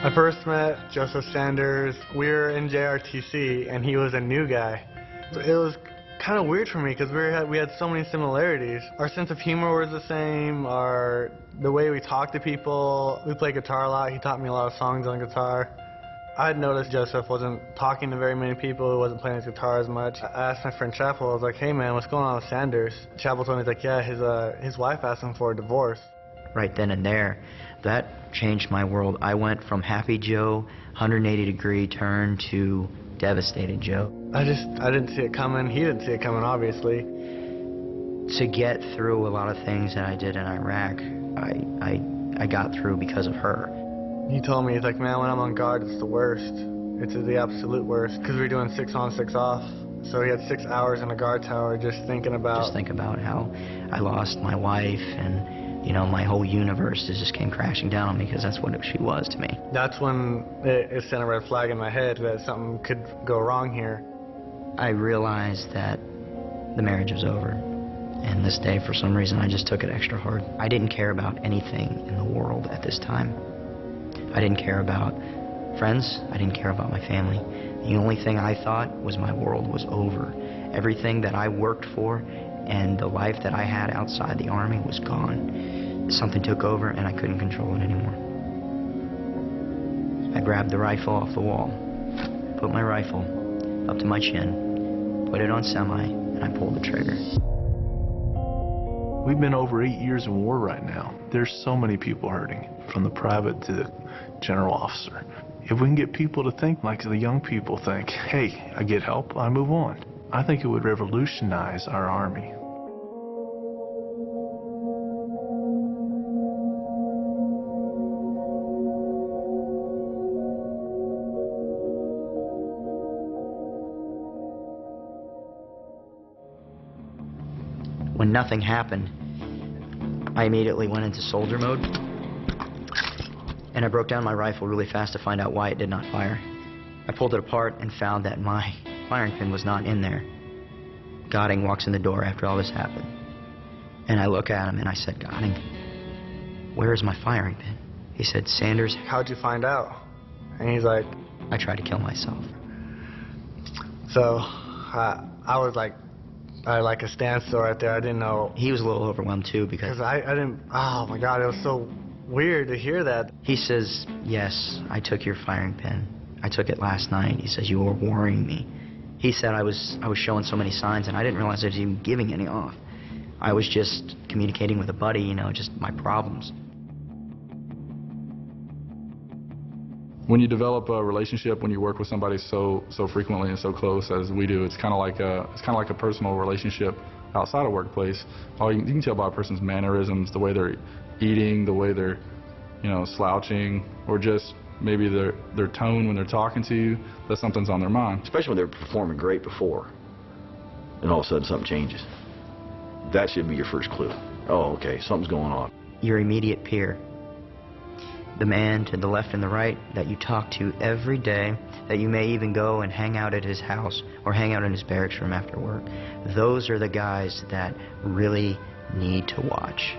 I first met Joseph Sanders. We were in JRTC, and he was a new guy. It was kind of weird for me because we had so many similarities. Our sense of humor was the same. The way we talked to people. We played guitar a lot. He taught me a lot of songs on guitar. I had noticed Joseph wasn't talking to very many people. He wasn't playing his guitar as much. I asked my friend Chappell. I was like, "Hey man, what's going on with Sanders?" Chappell told me, he's like, "Yeah, his wife asked him for a divorce." Right then and there, that changed my world. I went from happy Joe, 180-degree turn, to devastated Joe. I didn't see it coming. He didn't see it coming, obviously. To get through a lot of things that I did in Iraq, I got through because of her. He told me, he's like, "Man, when I'm on guard, it's the worst. It's the absolute worst." Because we were doing 6 on, 6 off. So he had 6 hours in a guard tower just thinking about... Just think about how I lost my wife, and, you know, my whole universe just came crashing down on me, because that's what she was to me. That's when it sent a red flag in my head that something could go wrong here. I realized that the marriage was over. And this day, for some reason, I just took it extra hard. I didn't care about anything in the world at this time. I didn't care about friends. I didn't care about my family. The only thing I thought was my world was over. Everything that I worked for and the life that I had outside the Army was gone. Something took over and I couldn't control it anymore. I grabbed the rifle off the wall, put my rifle up to my chin, put it on semi, and I pulled the trigger. We've been over 8 years in war right now. There's so many people hurting, from the private to the general officer. If we can get people to think like the young people think, hey, I get help, I move on, I think it would revolutionize our Army. When nothing happened, I immediately went into soldier mode, and I broke down my rifle really fast to find out why it did not fire. I pulled it apart and found that my firing pin was not in there. Godding walks in the door after all this happened, and I look at him and I said, "Godding, where is my firing pin?" He said, "Sanders." "How'd you find out?" And he's like, "I tried to kill myself." So I was like a standstill right there. I didn't know. He was a little overwhelmed too, because I didn't, oh my God, it was so weird to hear that. He says, "Yes, I took your firing pin. I took it last night." He says, "You were worrying me." He said I was showing so many signs, and I didn't realize I was even giving any off. I was just communicating with a buddy, you know, just my problems. When you develop a relationship, when you work with somebody so frequently and so close as we do, it's kind of like a personal relationship outside of workplace. You can tell by a person's mannerisms, the way they're eating, the way they're, you know, slouching, or just maybe their tone when they're talking to you, that something's on their mind. Especially when they're performing great before, and all of a sudden something changes. That should be your first clue. Oh, okay, something's going on. Your immediate peer, the man to the left and the right that you talk to every day, that you may even go and hang out at his house or hang out in his barracks room after work. Those are the guys that really need to watch.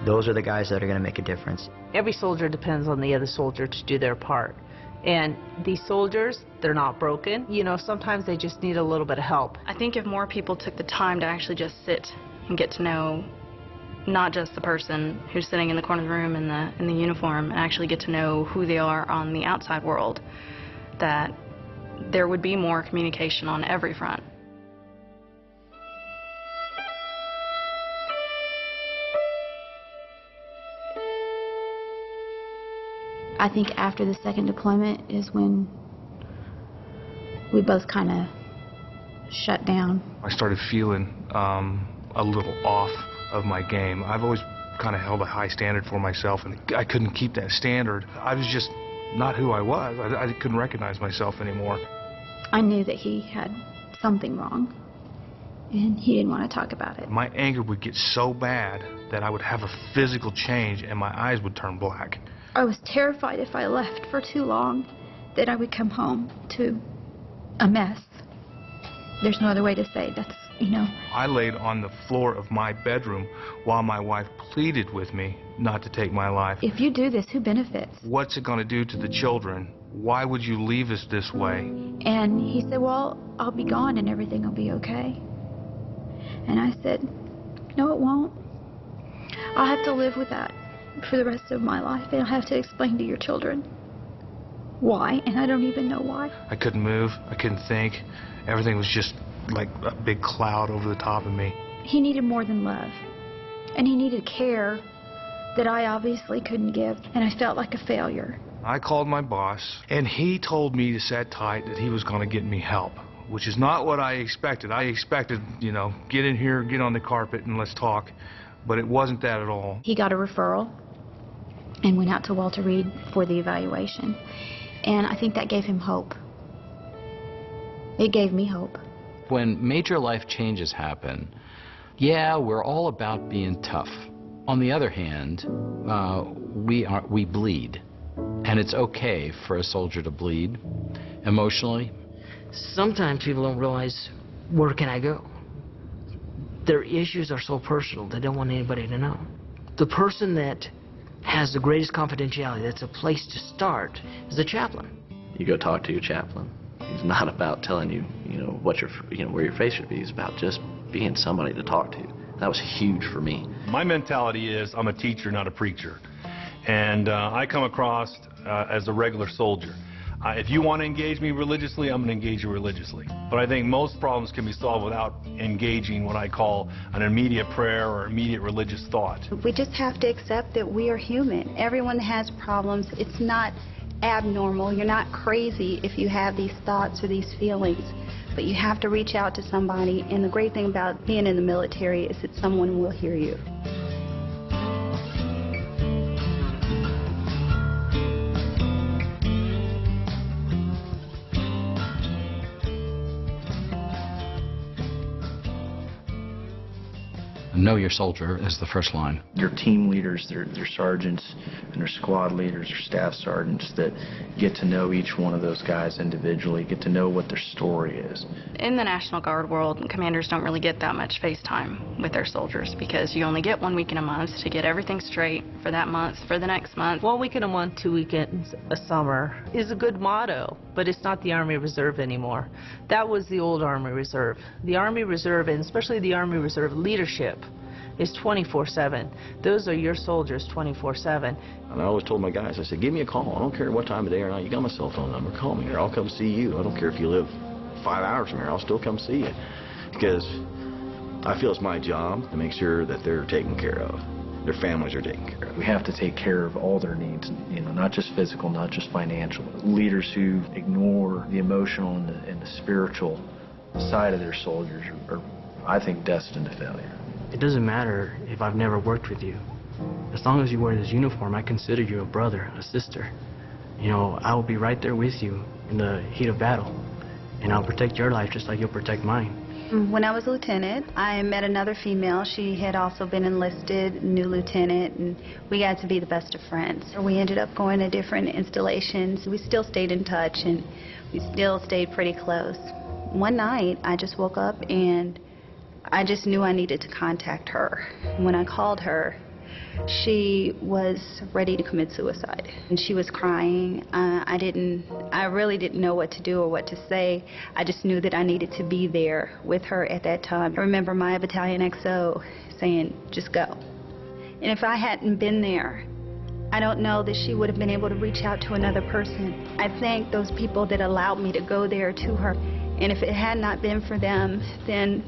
Those are the guys that are going to make a difference. Every soldier depends on the other soldier to do their part. And these soldiers, they're not broken. You know, sometimes they just need a little bit of help. I think if more people took the time to actually just sit and get to know not just the person who's sitting in the corner of the room in the uniform, and actually get to know who they are on the outside world, that there would be more communication on every front. I think after the second deployment is when we both kind of shut down. I started feeling a little off of my game. I've always kind of held a high standard for myself, and I couldn't keep that standard. I was just not who I was. I couldn't recognize myself anymore. I knew that he had something wrong, and he didn't want to talk about it. My anger would get so bad that I would have a physical change and my eyes would turn black. I was terrified if I left for too long that I would come home to a mess. There's no other way to say that's you know. I laid on the floor of my bedroom while my wife pleaded with me not to take my life. If you do this, who benefits? What's it going to do to the children? Why would you leave us this way? And he said, well, I'll be gone and everything will be okay. And I said, no, it won't. I'll have to live with that for the rest of my life, and I'll have to explain to your children why, and I don't even know why. I couldn't move. I couldn't think. Everything was just like a big cloud over the top of me. He needed more than love, and he needed care that I obviously couldn't give, and I felt like a failure. I called my boss, and he told me to sit tight, that he was going to get me help, which is not what I expected. I expected, you know, get in here, get on the carpet, and let's talk. But it wasn't that at all. He got a referral and went out to Walter Reed for the evaluation. And I think that gave him hope. It gave me hope. When major life changes happen, yeah, we're all about being tough. On the other hand, we bleed. And it's okay for a soldier to bleed emotionally. Sometimes people don't realize, where can I go? Their issues are so personal, they don't want anybody to know. The person that has the greatest confidentiality, that's a place to start, is the chaplain. You go talk to your chaplain. He's not about telling you, what where your face should be. It's about just being somebody to talk to. That was huge for me. My mentality is I'm a teacher, not a preacher. And I come across as a regular soldier. If you want to engage me religiously, I'm going to engage you religiously. But I think most problems can be solved without engaging what I call an immediate prayer or immediate religious thought. We just have to accept that we are human. Everyone has problems. It's not abnormal. You're not crazy if you have these thoughts or these feelings. But you have to reach out to somebody. And the great thing about being in the military is that someone will hear you. Know your soldier is the first line. Their team leaders, their sergeants, and their squad leaders, or staff sergeants that get to know each one of those guys individually, get to know what their story is. In the National Guard world, commanders don't really get that much face time with their soldiers because you only get 1 week in a month to get everything straight for that month, for the next month. 1 week in a month, 2 weekends a summer is a good motto, but it's not the Army Reserve anymore. That was the old Army Reserve. The Army Reserve, and especially the Army Reserve leadership, is 24/7. Those are your soldiers 24/7. And I always told my guys, I said, give me a call. I don't care what time of day or night. You got my cell phone number. Call me here. I'll come see you. I don't care if you live 5 hours from here. I'll still come see you. Because I feel it's my job to make sure that they're taken care of. Their families are taken care of. We have to take care of all their needs, not just physical, not just financial. Leaders who ignore the emotional and the spiritual side of their soldiers are, I think, destined to failure. It doesn't matter if I've never worked with you. As long as you wear this uniform, I consider you a brother, a sister. I will be right there with you in the heat of battle. And I'll protect your life just like you'll protect mine. When I was a lieutenant, I met another female. She had also been enlisted, new lieutenant, and we got to be the best of friends. We ended up going to different installations. We still stayed in touch, and we still stayed pretty close. One night, I just woke up and I just knew I needed to contact her. When I called her, she was ready to commit suicide. And she was crying. I really didn't know what to do or what to say. I just knew that I needed to be there with her at that time. I remember my battalion XO saying, just go. And if I hadn't been there, I don't know that she would have been able to reach out to another person. I thank those people that allowed me to go there to her. And if it had not been for them, then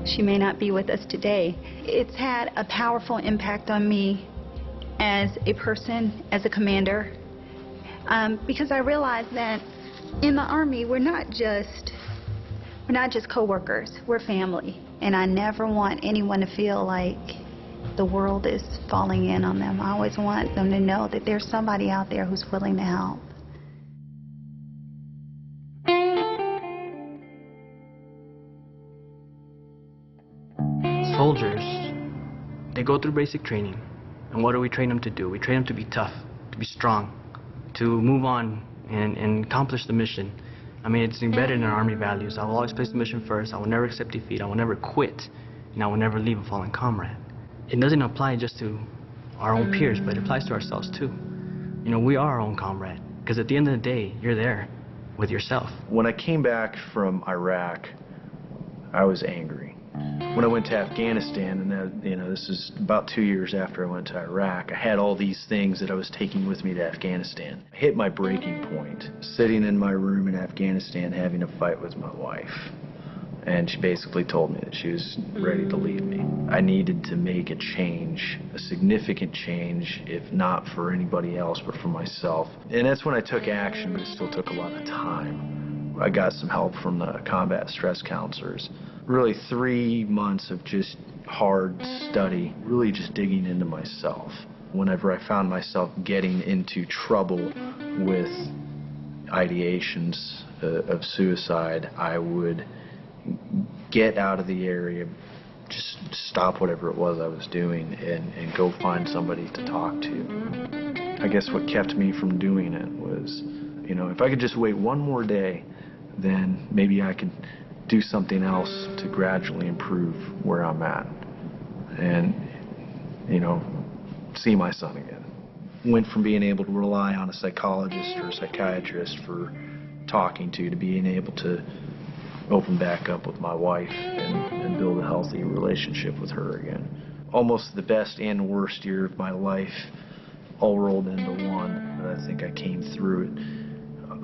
she may not be with us today. It's had a powerful impact on me as a person, as a commander, because I realized that in the Army, we're not just co-workers, we're family. And I never want anyone to feel like the world is falling in on them. I always want them to know that there's somebody out there who's willing to help. Soldiers, they go through basic training. And what do we train them to do? We train them to be tough, to be strong, to move on and accomplish the mission. I mean, it's embedded in our Army values. I will always place the mission first. I will never accept defeat. I will never quit. And I will never leave a fallen comrade. It doesn't apply just to our own peers, but it applies to ourselves too. You know, we are our own comrade. Because at the end of the day, you're there with yourself. When I came back from Iraq, I was angry. When I went to Afghanistan, and this is about 2 years after I went to Iraq, I had all these things that I was taking with me to Afghanistan. I hit my breaking point, sitting in my room in Afghanistan having a fight with my wife. And she basically told me that she was ready to leave me. I needed to make a change, a significant change, if not for anybody else, but for myself. And that's when I took action, but it still took a lot of time. I got some help from the combat stress counselors. Really 3 months of just hard study, really just digging into myself. Whenever I found myself getting into trouble with ideations of suicide, I would get out of the area, just stop whatever it was I was doing and go find somebody to talk to. I guess what kept me from doing it was, if I could just wait one more day, then maybe I could do something else to gradually improve where I'm at and, see my son again. Went from being able to rely on a psychologist or a psychiatrist for talking to being able to open back up with my wife and build a healthy relationship with her again. Almost the best and worst year of my life all rolled into one, but I think I came through it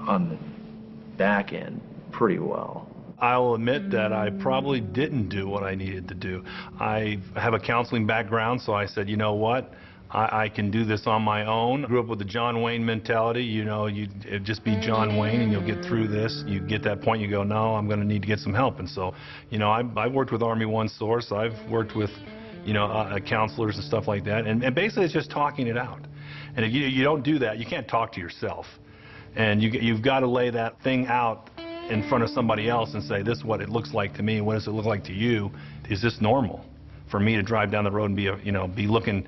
on the back end pretty well. I'll admit that I probably didn't do what I needed to do. I have a counseling background, so I said, you know what? I can do this on my own. I grew up with the John Wayne mentality, you just be John Wayne and you'll get through this. You get that point, you go, no, I'm going to need to get some help. And so, I've worked with Army One Source. I've worked with, counselors and stuff like that. And basically it's just talking it out. And if you don't do that, you can't talk to yourself. And you've got to lay that thing out in front of somebody else and say, this is what it looks like to me. What does it look like to you? Is this normal? For me to drive down the road and be looking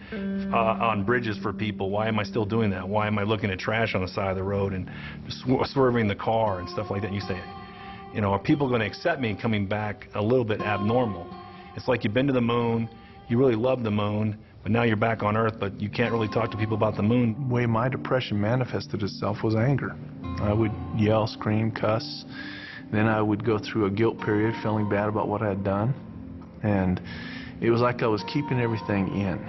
on bridges for people. Why am I still doing that? Why am I looking at trash on the side of the road and swerving the car and stuff like that? And you say, are people going to accept me coming back a little bit abnormal? It's like you've been to the moon, you really love the moon, but now you're back on Earth, but you can't really talk to people about the moon. The way my depression manifested itself was anger. I would yell, scream, cuss. Then I would go through a guilt period, feeling bad about what I had done. And it was like I was keeping everything in.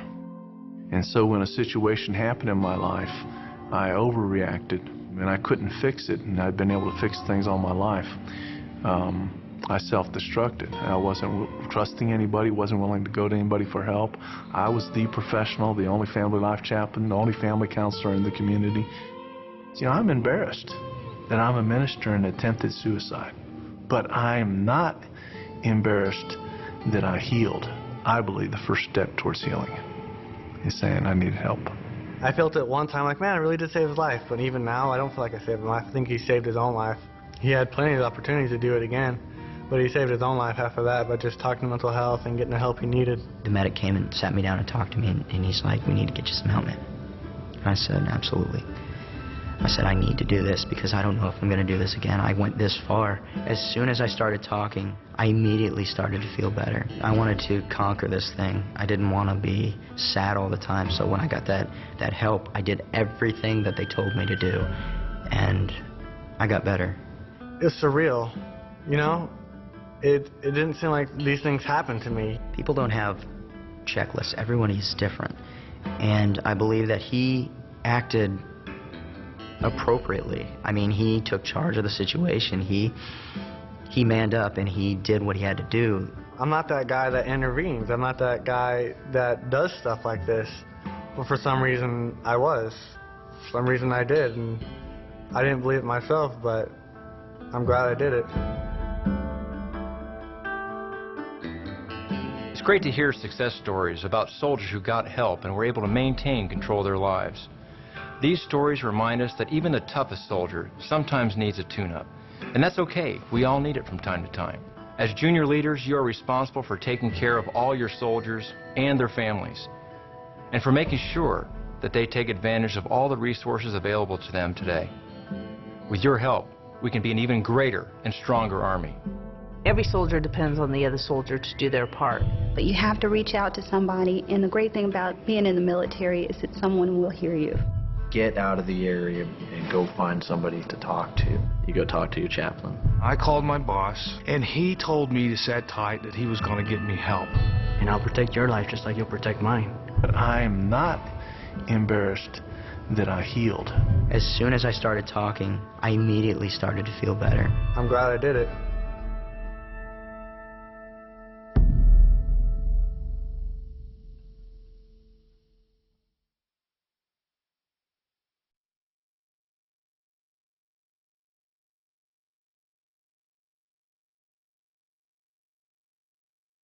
And so when a situation happened in my life, I overreacted, and I couldn't fix it, and I'd been able to fix things all my life. I self-destructed. I wasn't trusting anybody, wasn't willing to go to anybody for help. I was the professional, the only family life chaplain, the only family counselor in the community. I'm embarrassed that I'm a minister and attempted suicide, but I'm not embarrassed that I healed. I believe the first step towards healing is saying I needed help. I felt it one time like, man, I really did save his life, but even now I don't feel like I saved him. I think he saved his own life. He had plenty of opportunities to do it again, but he saved his own life after that by just talking to mental health and getting the help he needed. The medic came and sat me down and talked to me, and he's like, we need to get you some help, man. And I said, absolutely. I said, I need to do this because I don't know if I'm going to do this again. I went this far. As soon as I started talking, I immediately started to feel better. I wanted to conquer this thing. I didn't want to be sad all the time. So when I got that help, I did everything that they told me to do, and I got better. It's surreal, It didn't seem like these things happened to me. People don't have checklists. Everyone is different. And I believe that he acted appropriately. I mean, he took charge of the situation. He manned up and he did what he had to do. I'm not that guy that intervenes. I'm not that guy that does stuff like this. But for some reason, I was. For some reason, I did. And I didn't believe it myself, but I'm glad I did it. It's great to hear success stories about soldiers who got help and were able to maintain control of their lives. These stories remind us that even the toughest soldier sometimes needs a tune-up. And that's okay. We all need it from time to time. As junior leaders, you are responsible for taking care of all your soldiers and their families, and for making sure that they take advantage of all the resources available to them today. With your help, we can be an even greater and stronger Army. Every soldier depends on the other soldier to do their part. But you have to reach out to somebody, and the great thing about being in the military is that someone will hear you. Get out of the area and go find somebody to talk to. You go talk to your chaplain. I called my boss, and he told me to sit tight, that he was going to get me help. And I'll protect your life just like you'll protect mine. But I am not embarrassed that I healed. As soon as I started talking, I immediately started to feel better. I'm glad I did it.